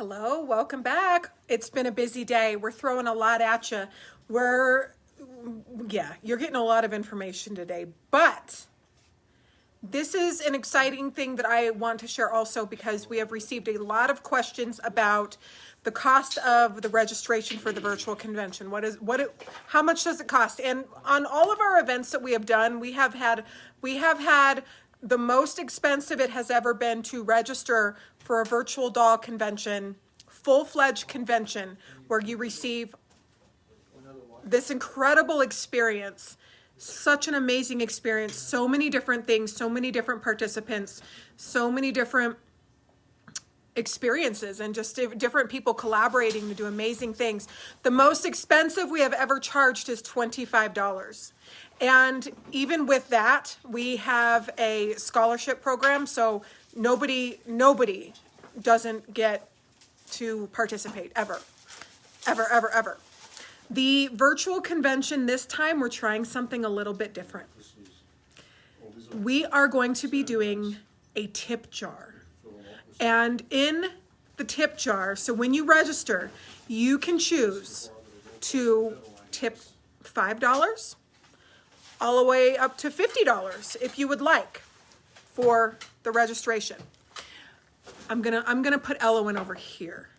Hello, welcome back. It's been a busy day. We're throwing a lot at you. You're getting a lot of information today, but this is an exciting thing that I want to share also because we have received a lot of questions about the cost of the registration for the virtual convention. How much does it cost? And on all of our events that we have done, we have had the most expensive it has ever been to register for a virtual doll convention, full-fledged convention, where you receive this incredible experience, such an amazing experience, so many different things, so many different participants, so many different experiences, and just different people collaborating to do amazing things. The most expensive we have ever charged is $25. And even with that, we have a scholarship program, so nobody doesn't get to participate ever. The virtual convention this time, we're trying something a little bit different. We are going to be doing a tip jar. And in the tip jar, so when you register, you can choose to tip $5 all the way up to $50 if you would like for the registration. I'm gonna put Elowen over here.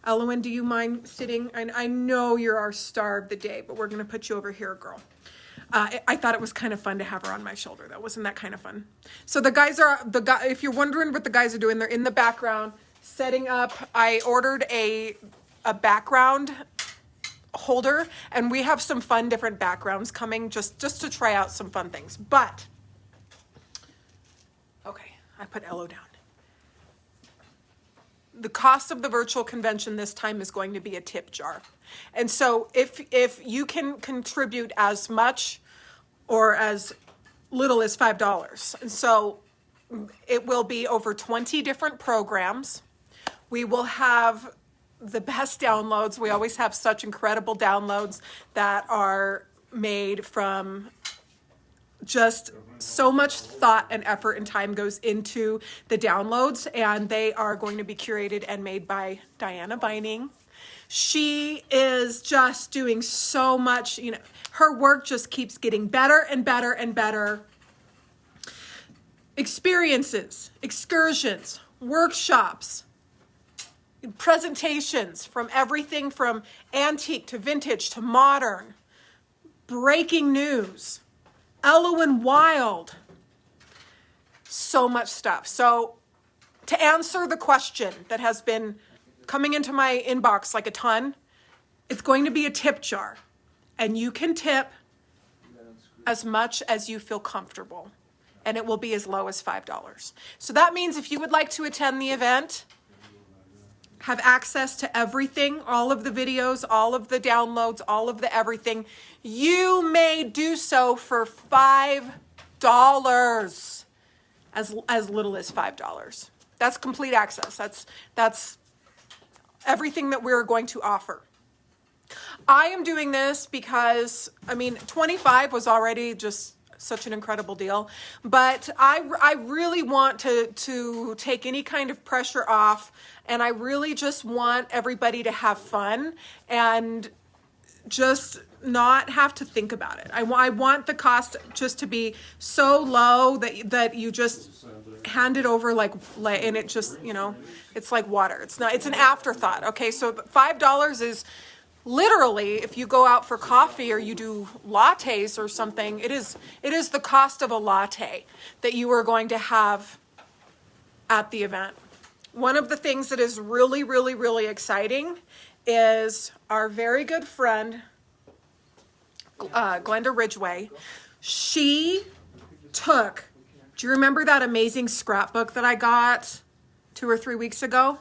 Elowen, do you mind sitting? I know you're our star of the day, but we're gonna put you over here, girl. I thought it was kind of fun to have her on my shoulder. Wasn't that kind of fun? So if you're wondering what the guys are doing, they're in the background setting up. I ordered a background holder, and we have some fun different backgrounds coming just to try out some fun things. But okay, I put Elo down. The cost of the virtual convention this time is going to be a tip jar. And so if you can contribute as much or as little as $5. And so it will be over 20 different programs. We will have the best downloads. We always have such incredible downloads that are made from just so much thought and effort and time goes into the downloads, and they are going to be curated and made by Diana Vining. She is just doing so much, her work just keeps getting better and better and better. Experiences, excursions, workshops, presentations from everything from antique to vintage to modern, breaking news, Elowen Wild, so much stuff. So to answer the question that has been coming into my inbox like a ton, it's going to be a tip jar, and you can tip as much as you feel comfortable, and it will be as low as $5. So that means if you would like to attend the event, have access to everything, all of the videos, all of the downloads, all of the everything, you may do so for $5, as little as $5. That's complete access. That's everything that we're going to offer. I am doing this because, 25 was already just such an incredible deal, but I really want to take any kind of pressure off, and I really just want everybody to have fun and just not have to think about it. I want the cost just to be so low that you just hand it over like and it just, it's like water. It's an afterthought. Okay, so $5 is literally, if you go out for coffee or you do lattes or something, it is the cost of a latte that you are going to have at the event. One of the things that is really, really, really exciting is our very good friend, Glenda Ridgway. She took, do you remember that amazing scrapbook that I got 2 or 3 weeks ago?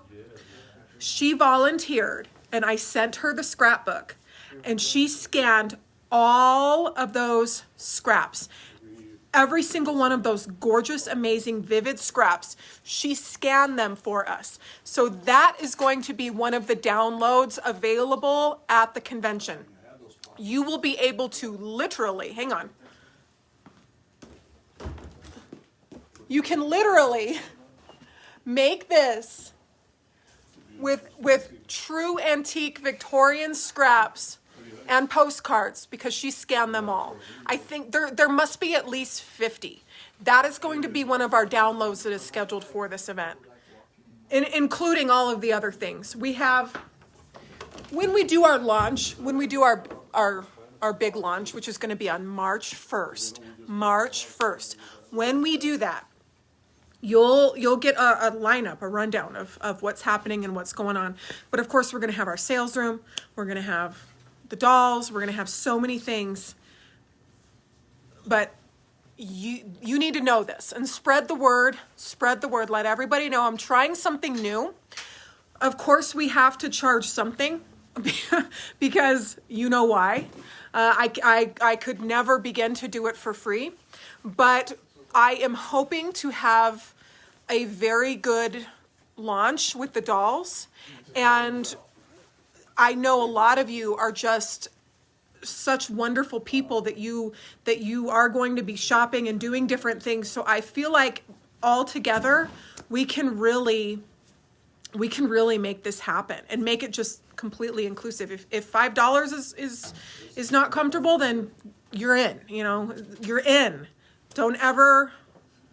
She volunteered, and I sent her the scrapbook, and she scanned all of those scraps. Every single one of those gorgeous, amazing, vivid scraps, she scanned them for us. So that is going to be one of the downloads available at the convention. You will be able to literally, hang on. You can literally make this with true antique Victorian scraps and postcards, because she scanned them all. I think there must be at least 50. That is going to be one of our downloads that is scheduled for this event, including all of the other things. We have, when we do our launch, when we do our big launch, which is going to be on March 1st. March 1st. When we do that, you'll get a lineup, a rundown of what's happening and what's going on. But of course, we're going to have our sales room. We're going to have the dolls. We're going to have so many things. But you need to know this and spread the word. Spread the word. Let everybody know I'm trying something new. Of course, we have to charge something because you know why. I could never begin to do it for free, but I am hoping to have a very good launch with the dolls, and I know a lot of you are just such wonderful people that you are going to be shopping and doing different things. So I feel like all together we can really make this happen and make it just completely inclusive. If $5 is not comfortable, then you're in. You're in. Don't ever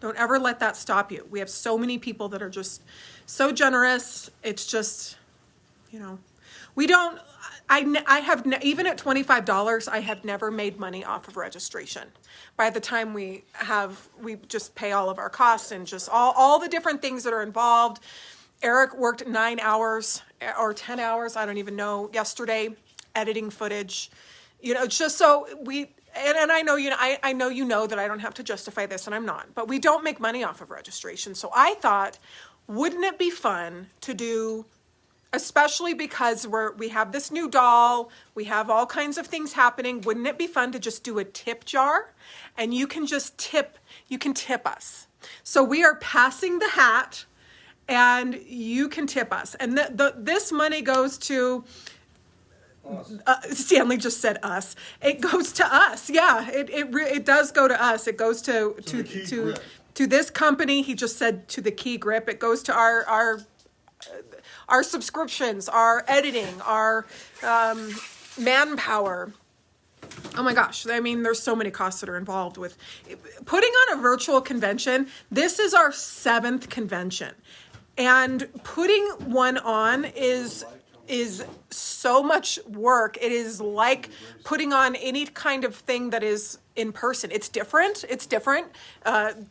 let that stop you. We have so many people that are just so generous. It's just, we don't. Even at $25, I have never made money off of registration. By the time we just pay all of our costs and just all the different things that are involved. Eric worked 9 hours or 10 hours, I don't even know, yesterday, editing footage. Just so and I know I know that I don't have to justify this, and I'm not, but we don't make money off of registration. So I thought, wouldn't it be fun to do, especially because we have this new doll, we have all kinds of things happening, wouldn't it be fun to just do a tip jar? And you can tip us. So we are passing the hat, and you can tip us. And this money goes to, Stanley just said us. It goes to us. Yeah, it does go to us. It goes to this company. He just said to the Key Grip. It goes to our subscriptions, our editing, our manpower. Oh my gosh. I mean, there's so many costs that are involved with putting on a virtual convention. This is our 7th convention. And putting one on is so much work. It is like putting on any kind of thing that is in person. It's different.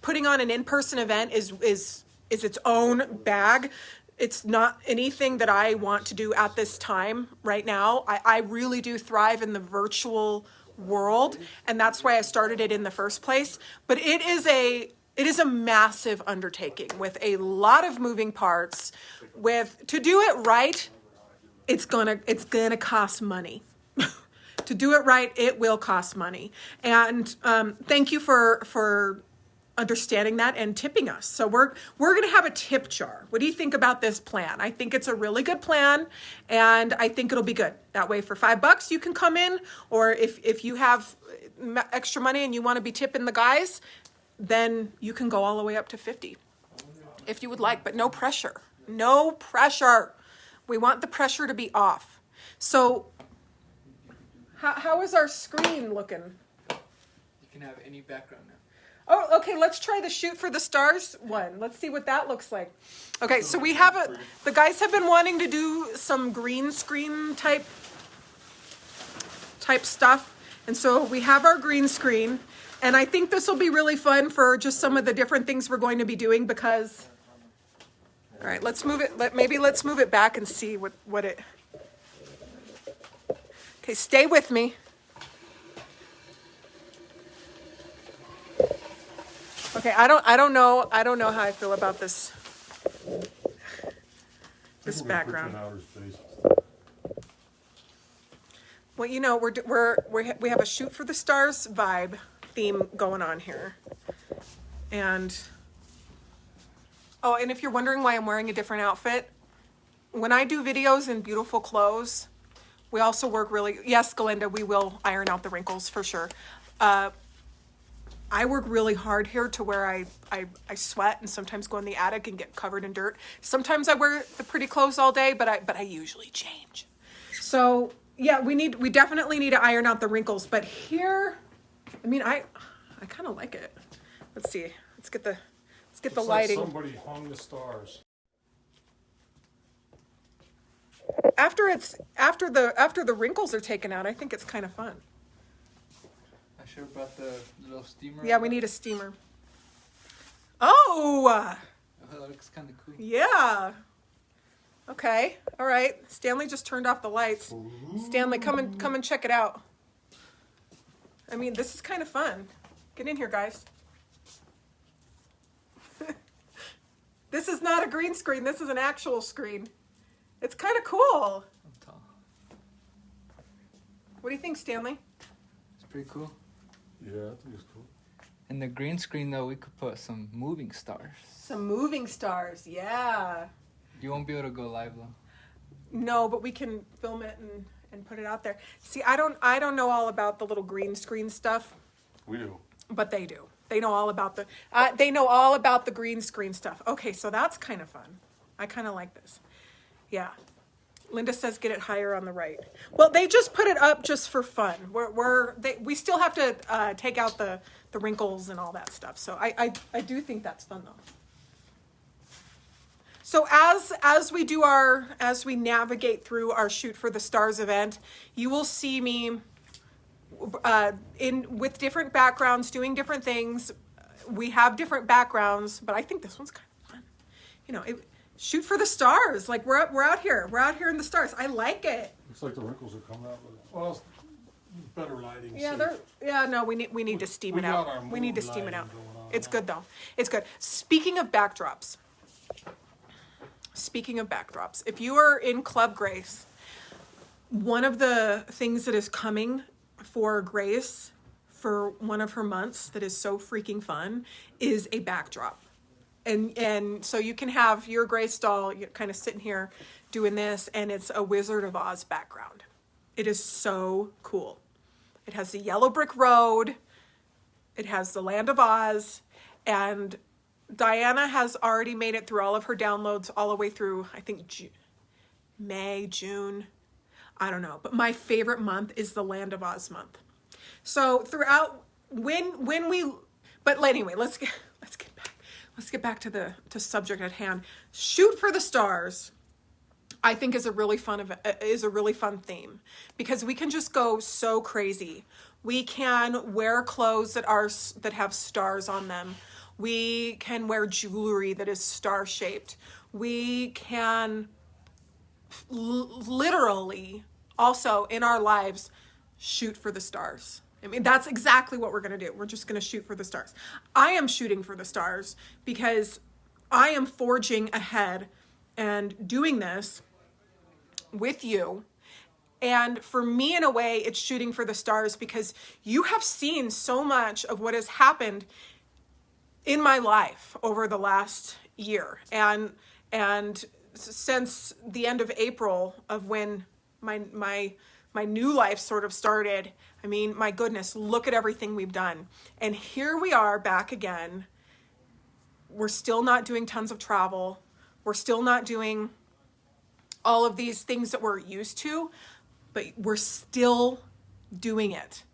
Putting on an in-person event is its own bag. It's not anything that I want to do at this time right now. I really do thrive in the virtual world, and that's why I started it in the first place. But it is a massive undertaking with a lot of moving parts. To do it right, it's gonna cost money. To do it right, it will cost money. And thank you for understanding that and tipping us. So we're gonna have a tip jar. What do you think about this plan? I think it's a really good plan, and I think it'll be good. That way, for $5 you can come in, or if you have extra money and you want to be tipping the guys, then you can go all the way up to 50 if you would like, but no pressure. No pressure. We want the pressure to be off. So how is our screen looking? You can have any background now. Oh, okay, let's try the Shoot for the Stars one. Let's see what that looks like. Okay, so we have the guys have been wanting to do some green screen type stuff. And so we have our green screen. And I think this will be really fun for just some of the different things we're going to be doing because, all right, let's move it. Maybe let's move it back and see what it, okay, stay with me. Okay, I don't know how I feel about this background. Well, we have a Shoot for the Stars vibe theme going on here. And if you're wondering why I'm wearing a different outfit, when I do videos in beautiful clothes, we also work yes, Galinda, we will iron out the wrinkles for sure. I work really hard here to where I sweat and sometimes go in the attic and get covered in dirt. Sometimes I wear the pretty clothes all day, but I usually change. So yeah, we definitely need to iron out the wrinkles. But here, I mean, I kind of like it. Let's see. Let's get the lighting. Like somebody hung the stars. After the wrinkles are taken out, I think it's kind of fun. I should have brought the little steamer. Yeah, we need a steamer. Oh! Oh, that looks kind of cool. Yeah. Okay. All right. Stanley just turned off the lights. Stanley, come and check it out. I mean, this is kind of fun. Get in here, guys. This is not a green screen. This is an actual screen. It's kind of cool. I'm tall. What do you think, Stanley? It's pretty cool. Yeah, I think it's cool. In the green screen, though, we could put some moving stars. Some moving stars. Yeah. You won't be able to go live, though. No, but we can film it and put it out there. See, I don't know all about the little green screen stuff. We do. But they do. They know all about the green screen stuff. Okay, so that's kind of fun. I kind of like this. Yeah. Linda says get it higher on the right. Well, they just put it up just for fun. We still have to take out the wrinkles and all that stuff. So I do think that's fun though. So as we navigate through our Shoot for the Stars event, you will see me with different backgrounds doing different things. We have different backgrounds, but I think this one's kind of fun. You know, shoot for the stars. Like we're out here in the stars. I like it. Looks like the wrinkles are coming out. Well, it's better lighting. Yeah, no, we need to steam it out. We need to steam it out. It's good though. It's good. Speaking of backdrops, if you are in Club Grace, one of the things that is coming for Grace for one of her months that is so freaking fun is a backdrop. And so you can have your Grace doll kind of sitting here doing this, and it's a Wizard of Oz background. It is so cool. It has the yellow brick road. It has the Land of Oz. And Diana has already made it through all of her downloads all the way through, I think, May, June. I don't know. But my favorite month is the Land of Oz month. So throughout, but anyway, let's get back to the subject at hand. Shoot for the Stars, I think is a really fun theme because we can just go so crazy. We can wear clothes that have stars on them. We can wear jewelry that is star shaped. We can literally also in our lives shoot for the stars. I mean, that's exactly what we're going to do. We're just going to shoot for the stars. I am shooting for the stars because I am forging ahead and doing this with you. And for me, in a way, it's shooting for the stars because you have seen so much of what has happened in my life over the last year. And since the end of April of when my new life sort of started, I mean, my goodness, look at everything we've done. And here we are back again. We're still not doing tons of travel. We're still not doing all of these things that we're used to, but we're still doing it.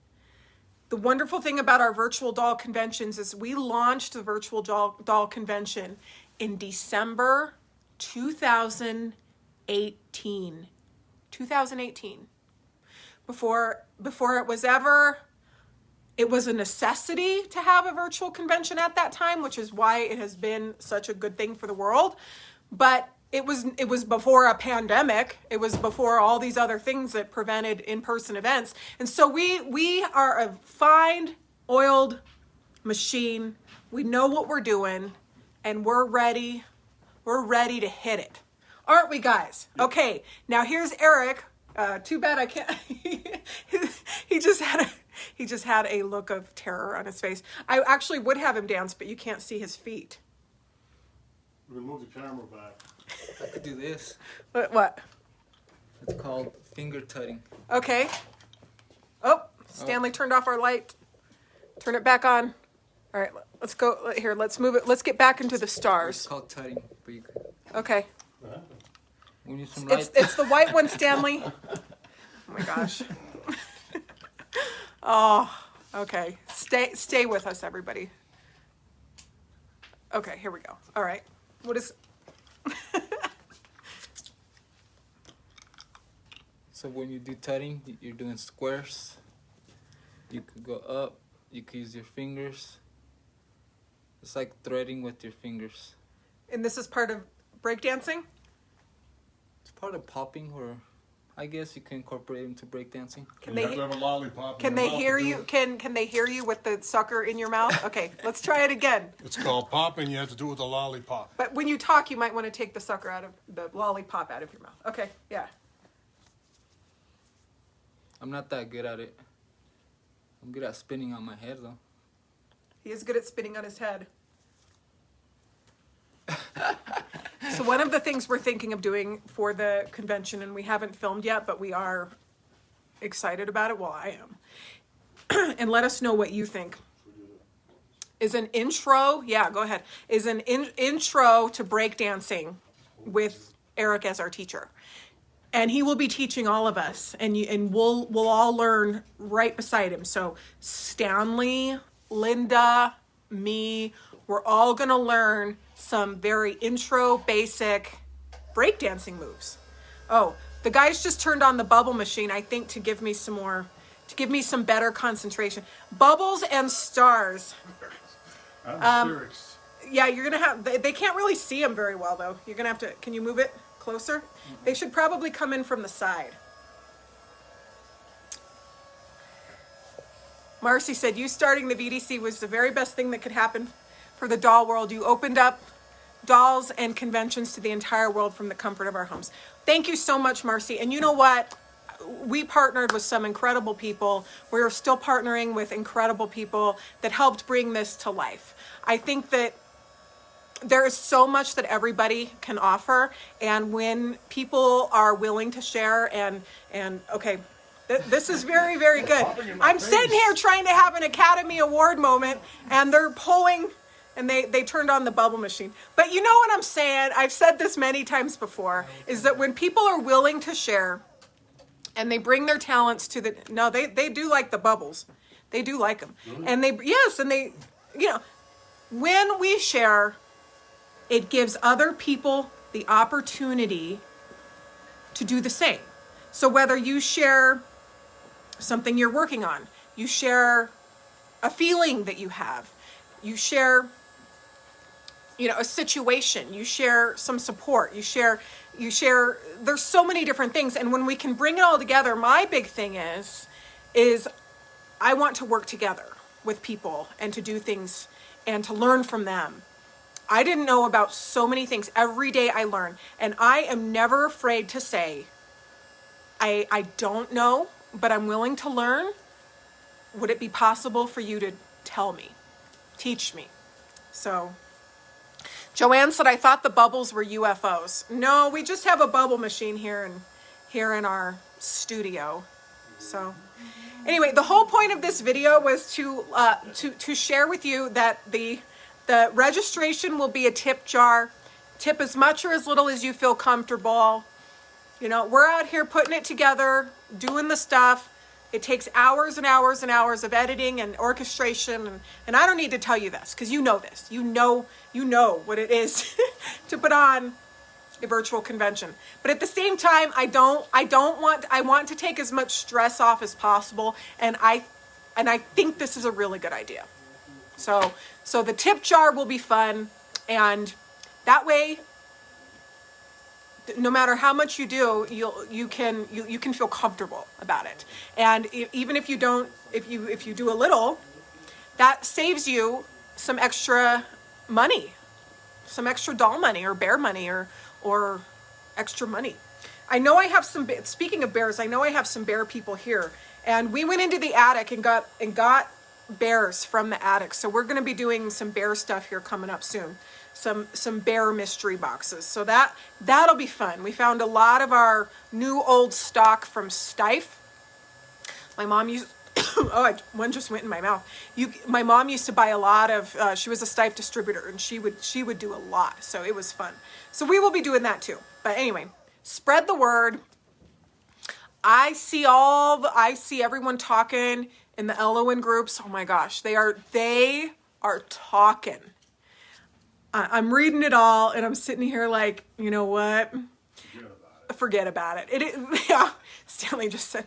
The wonderful thing about our virtual doll conventions is we launched the virtual doll convention in December 2018. 2018. Before it was a necessity to have a virtual convention at that time, which is why it has been such a good thing for the world. But it was before a pandemic. It was before all these other things that prevented in-person events. And so we are a fine, oiled machine. We know what we're doing, and we're ready. We're ready to hit it. Aren't we, guys? Okay, now here's Eric. Too bad I can't. He just had a look of terror on his face. I actually would have him dance, but you can't see his feet. We can move the camera back. I could do this. What? It's called finger tutting. Okay. Oh, Stanley turned off our light. Turn it back on. All right, let's go here. Let's move it. Let's get back into the It's stars. called tutting, but you could, Okay. we need some light. It's the white one, Stanley. Oh my gosh. Oh, okay. Stay with us, everybody. Okay, here we go. All right. What is? So when you do tutting, you're doing squares. You could go up. You could use your fingers. It's like threading with your fingers. And this is part of breakdancing? It's part of popping, or I guess you can incorporate it into breakdancing. Can You have they to have a lollipop. in can your they mouth hear to do you? it. Can they hear you with the sucker in your mouth? Okay, let's try it again. It's called popping. You have to do it with a lollipop. But when you talk, you might want to take the sucker out of the lollipop out of your mouth. Okay, yeah. I'm not that good at it. I'm good at spinning on my head, though. He is good at spinning on his head. So one of the things we're thinking of doing for the convention, and we haven't filmed yet, but we are excited about it. Well, I am. And let us know what you think. Is an intro, yeah, go ahead. Is an intro to breakdancing with Eric as our teacher. And he will be teaching all of us, and we'll all learn right beside him. So Stanley, Linda, me, we're all gonna learn some very intro, basic breakdancing moves. Oh, the guys just turned on the bubble machine, I think, to give me some better concentration. Bubbles and stars. I'm serious. Yeah, you're gonna have, they can't really see them very well though. You're gonna have to, can you move it closer? They should probably come in from the side. Marcy said, you starting the VDC was the very best thing that could happen for the doll world. You opened up dolls and conventions to the entire world from the comfort of our homes. Thank you so much, Marcy. And you know what? We partnered with some incredible people. We're still partnering with incredible people that helped bring this to life. I think that there is so much that everybody can offer, and when people are willing to share and okay, this is very, very good. I'm sitting here trying to have an Academy Award moment, and they're pulling, and they turned on the bubble machine. But you know what I'm saying? I've said this many times before, is that when people are willing to share and they bring their talents to the, no, they do like the bubbles. They do like them. Really? And they, you know, when we share, it gives other people the opportunity to do the same. So whether you share something you're working on, you share a feeling that you have, you share, you know, a situation, you share some support, you share, there's so many different things. And when we can bring it all together, my big thing is I want to work together with people and to do things and to learn from them. I didn't know about so many things. Every day I learn, and I am never afraid to say, I don't know, but I'm willing to learn. Would it be possible for you to tell me, teach me? So Joanne said, I thought the bubbles were UFOs. No, we just have a bubble machine here in our studio. So anyway, the whole point of this video was to share with you that the registration will be a tip jar. Tip as much or as little as you feel comfortable. You know, we're out here putting it together, doing the stuff. It takes hours and hours and hours of editing and orchestration. And I don't need to tell you this, because you know this. You know what it is to put on a virtual convention. But at the same time, I want to take as much stress off as possible. And I think this is a really good idea. So the tip jar will be fun, and that way, no matter how much you do, you can feel comfortable about it. And even if you don't, if you do a little, that saves you some extra money, some extra doll money or bear money or extra money. I know I have some. Speaking of bears, I know I have some bear people here, and we went into the attic and got bears from the attic. So we're going to be doing some bear stuff here coming up soon. Some bear mystery boxes. So that'll be fun. We found a lot of our new old stock from Stife. My mom used One just went in my mouth. My mom used to buy a lot of, she was a Steiff distributor, and she would do a lot. So it was fun. So we will be doing that too. But anyway, spread the word. I see everyone talking in the Elowen groups. Oh my gosh, they are talking. I'm reading it all, and I'm sitting here like, you know what? Forget about it. Yeah. Stanley just said,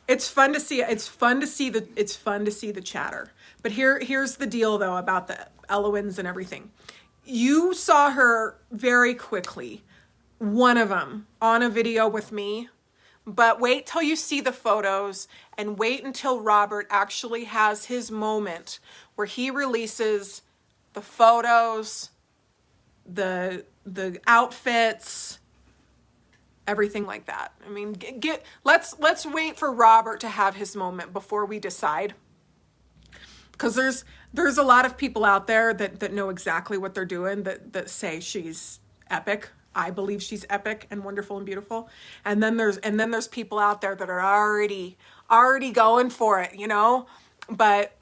it's fun to see. It's fun to see the chatter. But here's the deal though about the Elowens and everything. You saw her very quickly, one of them on a video with me. But wait till you see the photos, and wait until Robert actually has his moment where he releases the photos, the outfits, everything like that. I mean, let's wait for Robert to have his moment before we decide. Because there's a lot of people out there that know exactly what they're doing, that say she's epic. I believe she's epic and wonderful and beautiful. And then there's people out there that are already going for it, you know? But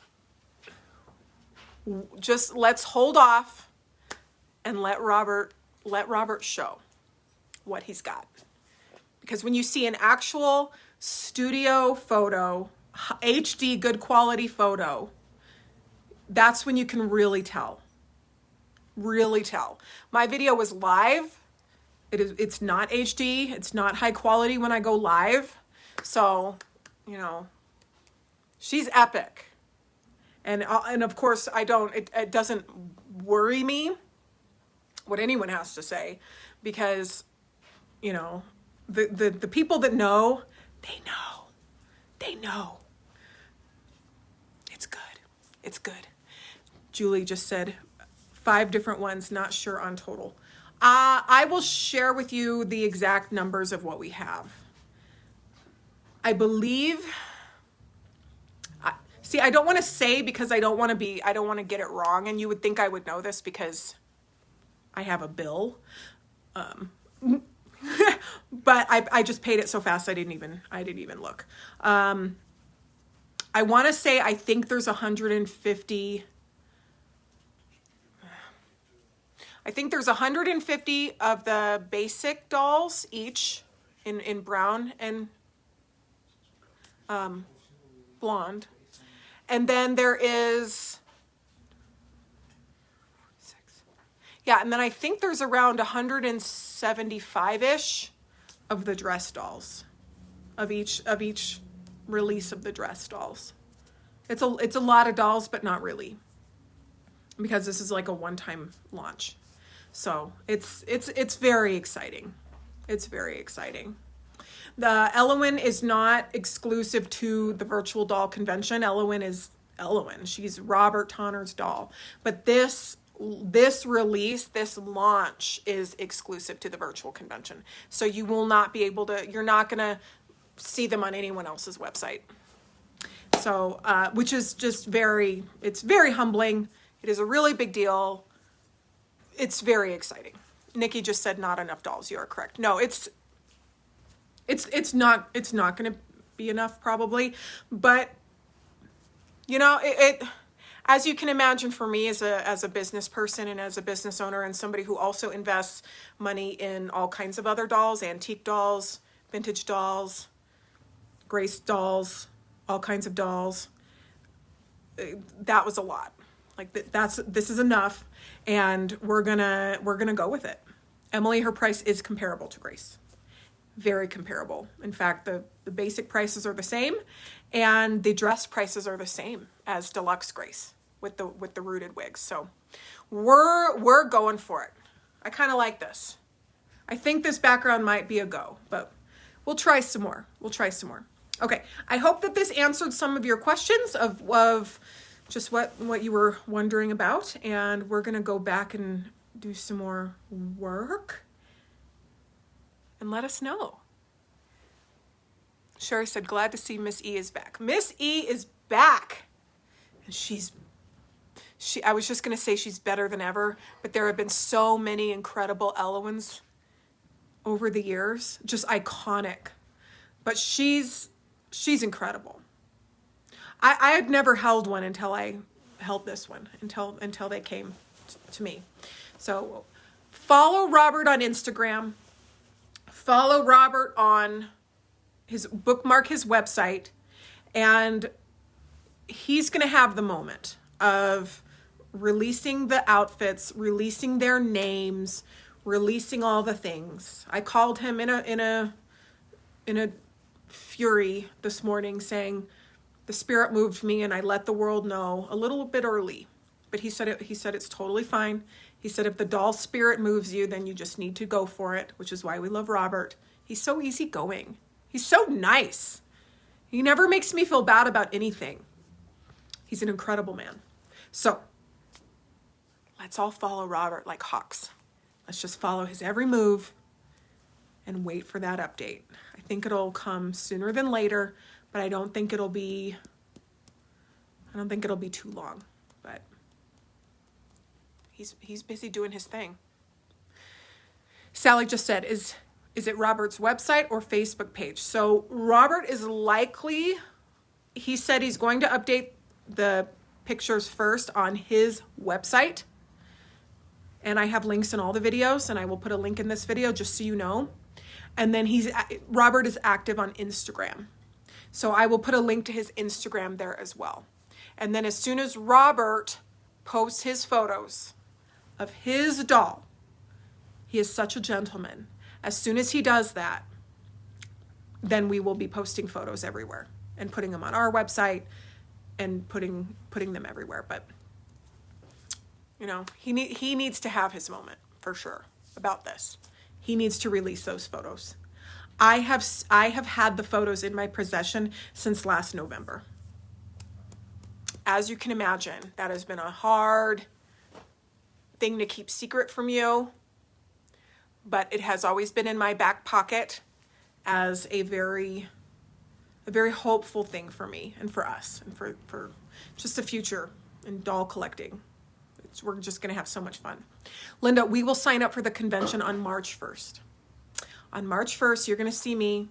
just let's hold off and let Robert show what he's got. Because when you see an actual studio photo, HD good quality photo, that's when you can really tell. Really tell. My video was live. It's not HD. It's not high quality when I go live. So, you know, she's epic. And of course, it doesn't worry me what anyone has to say, because, you know, the people that know, they know. It's good. It's good. Julie just said 5 different ones, not sure on total. I will share with you the exact numbers of what we have. I believe, see, I don't want to say because I don't want to get it wrong, and you would think I would know this because I have a bill. But I just paid it so fast I didn't even look. I want to say I think there's 150. I think there's 150 of the basic dolls each in brown and blonde. And then there is 6. Yeah, and then I think there's around 175-ish of the dress dolls, of each release of the dress dolls. It's a lot of dolls, but not really, because this is like a one-time launch. So it's very exciting. It's very exciting. The Elowen is not exclusive to the virtual doll convention. Elowen is Elowen. She's Robert Tonner's doll. But this release, this launch is exclusive to the virtual convention. So you will not be able to, you're not going to see them on anyone else's website. So, which is just it's very humbling. It is a really big deal. It's very exciting. Nikki just said not enough dolls. You are correct. No, it's not going to be enough probably, but you know, it as you can imagine, for me as a business person and as a business owner and somebody who also invests money in all kinds of other dolls, antique dolls, vintage dolls, Grace dolls, all kinds of dolls, that was a lot. Like this is enough, and we're gonna go with it. Emily, her price is comparable to Grace. Very comparable. In fact, the basic prices are the same, and the dress prices are the same as Deluxe Grace with the rooted wigs. So we're going for it. I kind of like this. I think this background might be a go, but we'll try some more. Okay. I hope that this answered some of your questions of just what you were wondering about, and we're gonna go back and do some more work. And let us know. Sherry said, glad to see Miss E is back. Miss E is back. And I was just going to say she's better than ever, but there have been so many incredible Elowens over the years. Just iconic. But she's incredible. I had never held one until I held this one, until they came to me. So follow Robert on Instagram. Follow Robert on bookmark his website, and he's going to have the moment of releasing the outfits, releasing their names, releasing all the things. I called him in a fury this morning saying, the Spirit moved me and I let the world know a little bit early, but he said it's totally fine. He said, if the doll spirit moves you, then you just need to go for it, which is why we love Robert. He's so easygoing. He's so nice. He never makes me feel bad about anything. He's an incredible man. So let's all follow Robert like hawks. Let's just follow his every move and wait for that update. I think it'll come sooner than later, but I don't think it'll be too long. But he's busy doing his thing. Sally just said, is it Robert's website or Facebook page? So Robert is likely, he said he's going to update the pictures first on his website. And I have links in all the videos, and I will put a link in this video just so you know. And then Robert is active on Instagram. So I will put a link to his Instagram there as well. And then as soon as Robert posts his photos of his doll, he is such a gentleman. As soon as he does that, then we will be posting photos everywhere and putting them on our website and putting them everywhere. But you know, he needs to have his moment for sure about this. He needs to release those photos. I have had the photos in my possession since last November. As you can imagine, that has been a hard thing to keep secret from you, but it has always been in my back pocket as a very hopeful thing for me and for us and for just the future in doll collecting. We're just going to have so much fun. Linda, we will sign up for the convention on March 1st. On March 1st, you're going to see me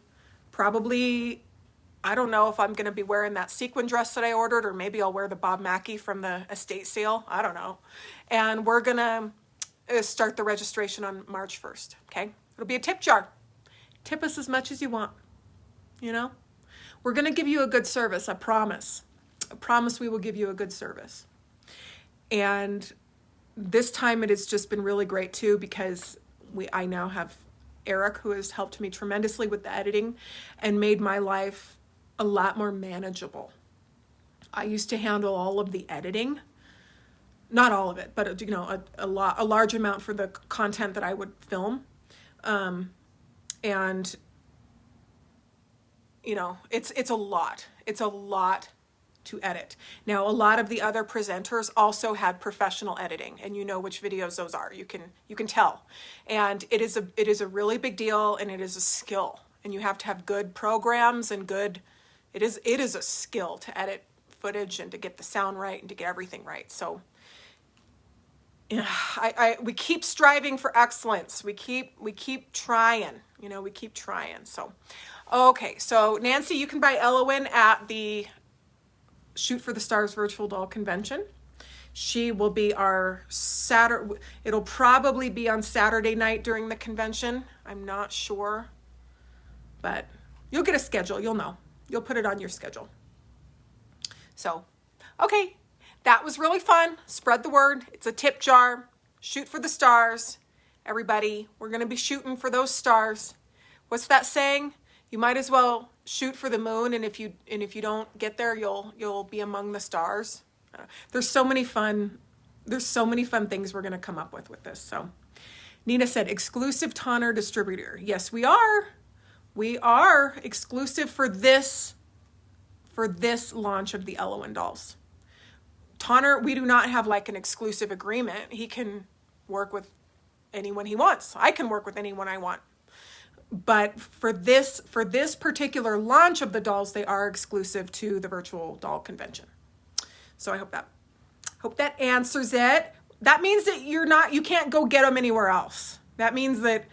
probably, I don't know if I'm going to be wearing that sequin dress that I ordered, or maybe I'll wear the Bob Mackie from the estate sale. I don't know. And we're going to start the registration on March 1st. Okay. It'll be a tip jar. Tip us as much as you want. You know, we're going to give you a good service. I promise. I promise we will give you a good service. And this time it has just been really great too, because I now have Eric, who has helped me tremendously with the editing and made my life a lot more manageable. I used to handle all of the editing, not all of it, but you know, a large amount for the content that I would film. And you know, it's a lot. It's a lot to edit. Now, a lot of the other presenters also had professional editing, and you know which videos those are. You can tell. And it is a really big deal, and it is a skill. And you have to have good programs and it is a skill to edit footage and to get the sound right and to get everything right. So yeah, we keep striving for excellence. We keep trying, you know, we keep trying. So, okay. So Nancy, you can buy Elowen at the Shoot for the Stars Virtual Doll Convention. She will be our Saturday. It'll probably be on Saturday night during the convention. I'm not sure, but you'll get a schedule. You'll know. You'll put it on your schedule. So, okay. That was really fun. Spread the word. It's a tip jar. Shoot for the stars. Everybody, we're going to be shooting for those stars. What's that saying? You might as well shoot for the moon, and if you don't get there, you'll be among the stars. There's so many fun things we're going to come up with this. So Nina said, exclusive Tonner distributor. Yes, we are. We are exclusive for this launch of the Elowen dolls. Tonner, we do not have like an exclusive agreement. He can work with anyone he wants. I can work with anyone I want. But for this particular launch of the dolls, they are exclusive to the virtual doll convention. So I hope that answers it. That means that you can't go get them anywhere else. That means that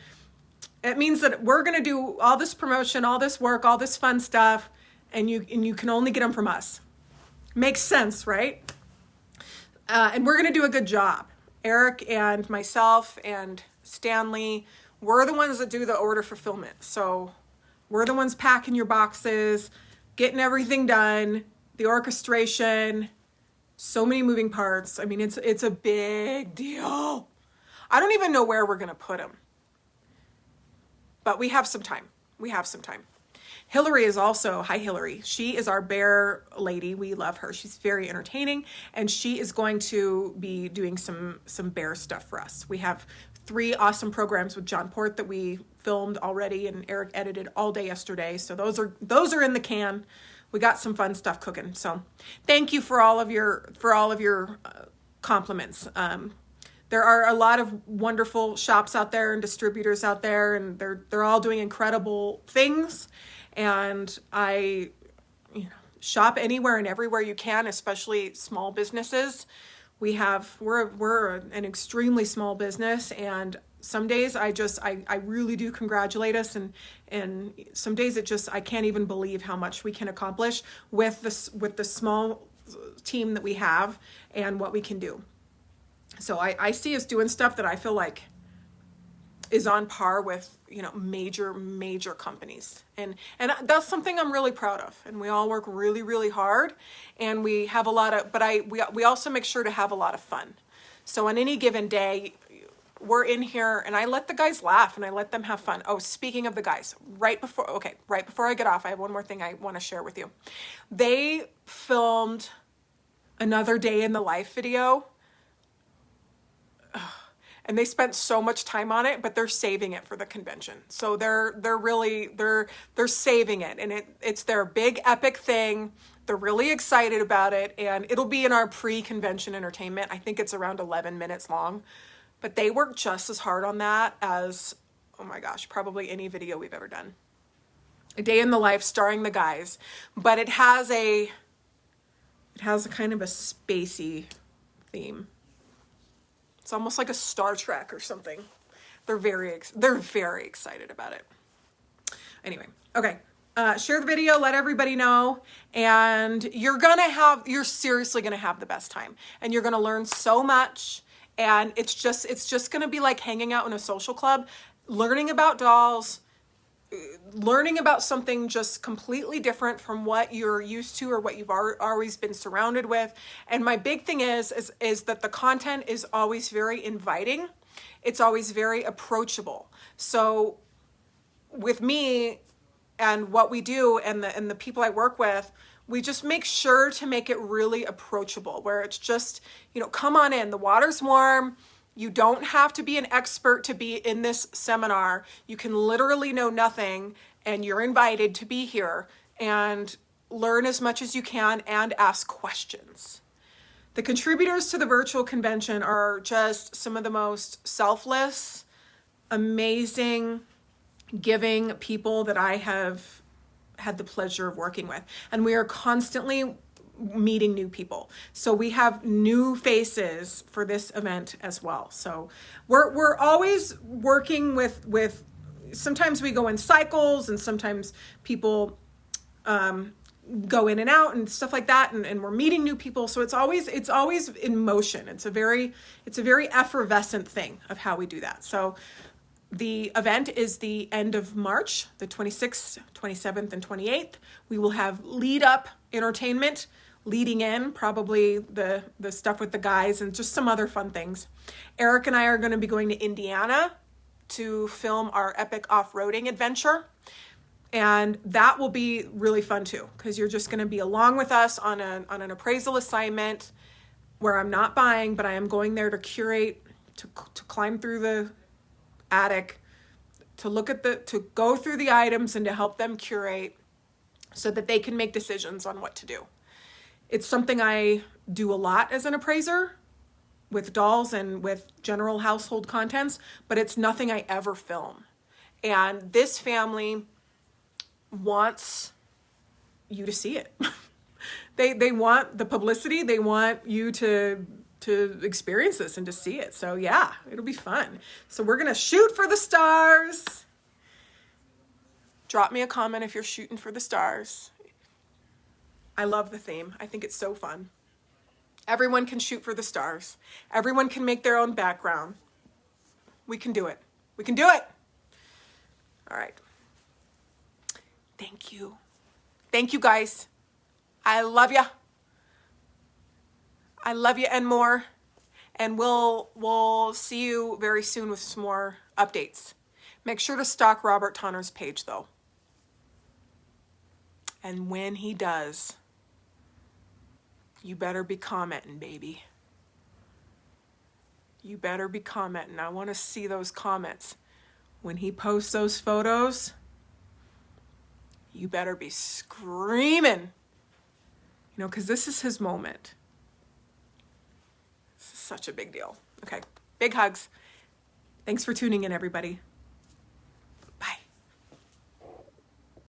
we're going to do all this promotion, all this work, all this fun stuff, and you can only get them from us. Makes sense, right? And we're going to do a good job. Eric and myself and Stanley, we're the ones that do the order fulfillment. So we're the ones packing your boxes, getting everything done, the orchestration, so many moving parts. I mean, it's a big deal. I don't even know where we're going to put them. But we have some time. We have some time. Hillary is also, hi Hillary, she is our bear lady. We love her. She's very entertaining, and she is going to be doing some bear stuff for us. We have 3 awesome programs with John Port that we filmed already, and Eric edited all day yesterday. So those are in the can. We got some fun stuff cooking. So thank you for all of your compliments. There are a lot of wonderful shops out there and distributors out there, and they're all doing incredible things. And I, shop anywhere and everywhere you can, especially small businesses. We're an extremely small business, and some days I really do congratulate us, and some days I can't even believe how much we can accomplish with the small team that we have and what we can do. So I see us doing stuff that I feel like is on par with, major companies. And that's something I'm really proud of. And we all work really, really hard, and we have a lot of, but we also make sure to have a lot of fun. So on any given day, we're in here and I let the guys laugh and I let them have fun. Oh, speaking of the guys, right before I get off, I have one more thing I want to share with you. They filmed another day in the life video. And they spent so much time on it, but they're saving it for the convention. So they're saving it, and it's their big epic thing. They're really excited about it, and it'll be in our pre-convention entertainment. I think it's around 11 minutes long, but they work just as hard on that as, oh my gosh, probably any video we've ever done. A day in the life starring the guys, but it has a kind of a spacey theme. It's almost like a Star Trek or something. They're very excited about it. Anyway, okay. Share the video, let everybody know, and you're seriously gonna have the best time, and you're gonna learn so much. And it's just gonna be like hanging out in a social club, learning about dolls, learning about something just completely different from what you're used to or what you've always been surrounded with. And my big thing is that the content is always very inviting. It's always very approachable. So with me and what we do and the people I work with, we just make sure to make it really approachable, where it's just, come on in, the water's warm. You don't have to be an expert to be in this seminar. You can literally know nothing, and you're invited to be here and learn as much as you can and ask questions. The contributors to the virtual convention are just some of the most selfless, amazing, giving people that I have had the pleasure of working with. And we are constantly meeting new people. So we have new faces for this event as well. So we're always working with sometimes we go in cycles, and sometimes people go in and out and stuff like that, and we're meeting new people. So it's always in motion. It's a very effervescent thing of how we do that. So the event is the end of March, the 26th, 27th, and 28th. We will have lead up entertainment leading in, probably the stuff with the guys and just some other fun things. Eric and I are going to be going to Indiana to film our epic off-roading adventure. And that will be really fun too, because you're just going to be along with us on an appraisal assignment where I'm not buying, but I am going there to curate, to climb through the attic, to go through the items and to help them curate so that they can make decisions on what to do. It's something I do a lot as an appraiser with dolls and with general household contents, but it's nothing I ever film. And this family wants you to see it. They want the publicity. They want you to experience this and to see it. So yeah, it'll be fun. So we're going to shoot for the stars. Drop me a comment if you're shooting for the stars. I love the theme. I think it's so fun. Everyone can shoot for the stars. Everyone can make their own background. We can do it. We can do it. All right. Thank you. Thank you, guys. I love ya. I love you and more. And we'll see you very soon with some more updates. Make sure to stalk Robert Tonner's page, though. And when he does, you better be commenting, baby. You better be commenting. I want to see those comments. When he posts those photos, you better be screaming. You know, because this is his moment. This is such a big deal. Okay, big hugs. Thanks for tuning in, everybody.